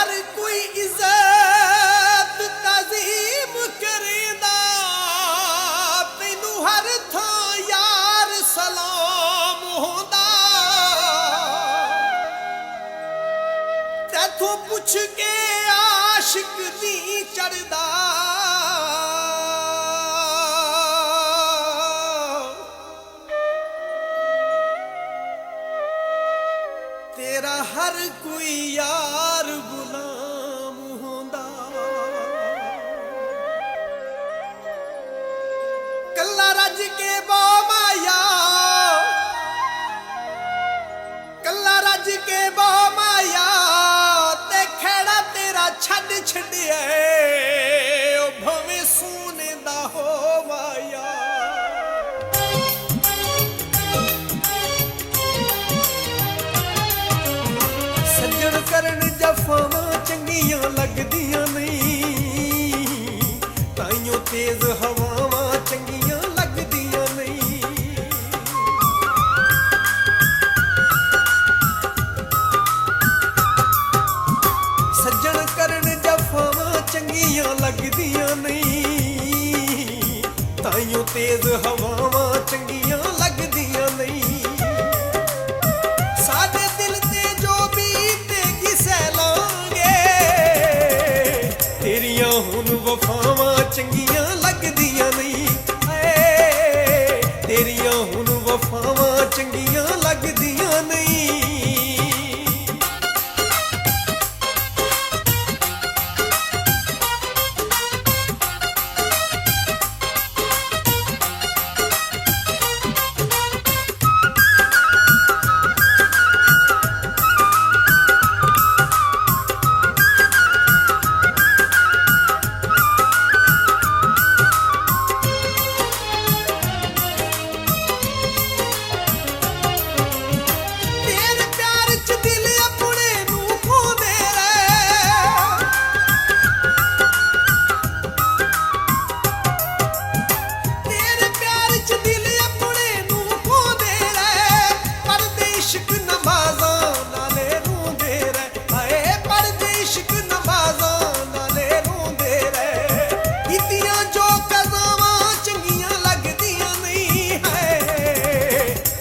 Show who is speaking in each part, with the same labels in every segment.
Speaker 1: हर कोई इज्जत तज़ीम करेंदा, तैनू हर थां यार सलाम होंदा। तैथों पुछ के आशिक नी चढ़दा, तेरा हर कोई यार गुलाम होंदा। कल्ला रज के बो माया, कल्ला रज के बो माया, ते खेड़ा तेरा छड़ छड़िया भवें सोने दा हो माया। सज्जण करन जफावां चंगियां लगदियां नहीं, ताइयों तेज हवावां चंगियां लगदियां नहीं। सज्जण करन जफावां चंगियां लगदियां नहीं, ताइयों तेज हवावां चंगियां लगदियां नहीं। साडे दिल ते जो बीतेगी सैलांगे, तेरियां हुण वफावां चंगियां लगदियां नहीं। ऐ तेरियां हुण वफावां चंगियां लगदियां नहीं।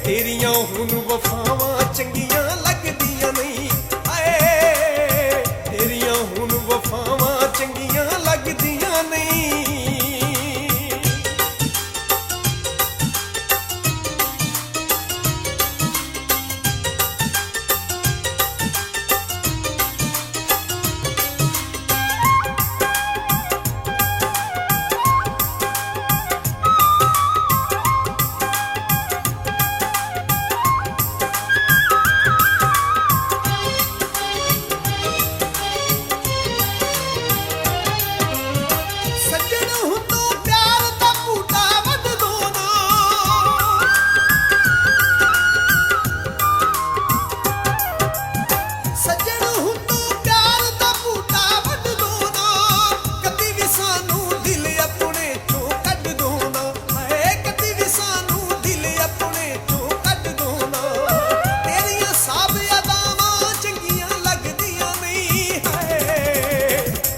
Speaker 1: तेरियां हुण वफावां चंगियां लगदियां नहीं। हाय तेरियां हुण वफावां चंगियां लगदियां नहीं।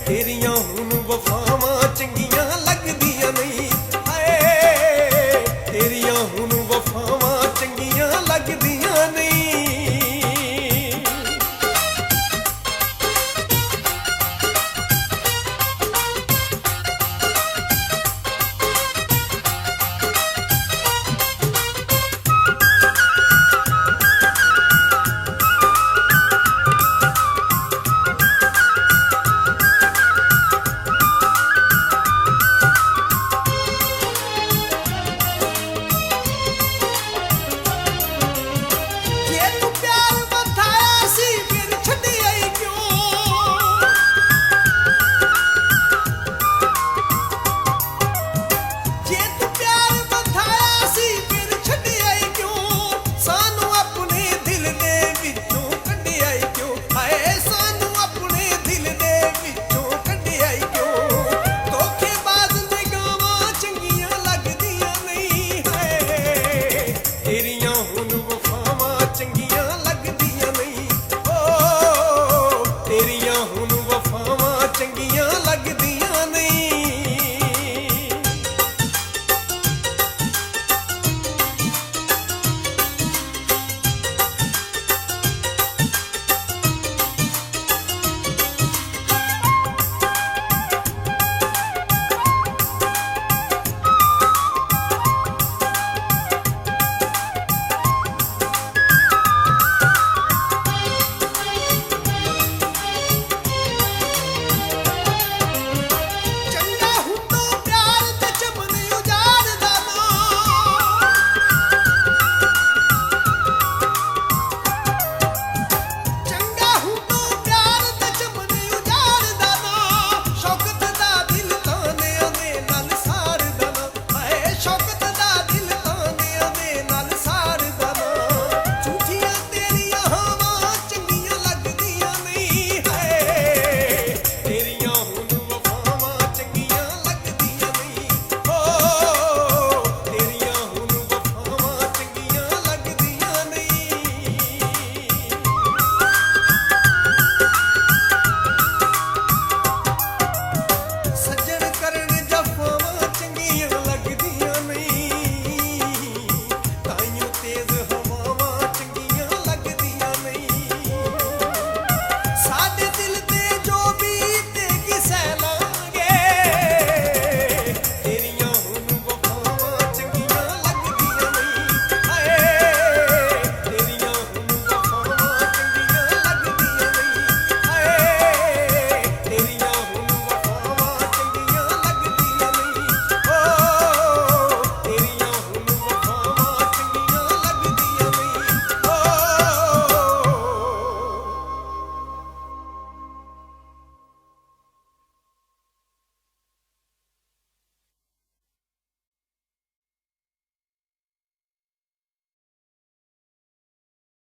Speaker 1: तेरियां हुण वफावां चंगियां लगदियां नहीं। हाय तेरियां हुण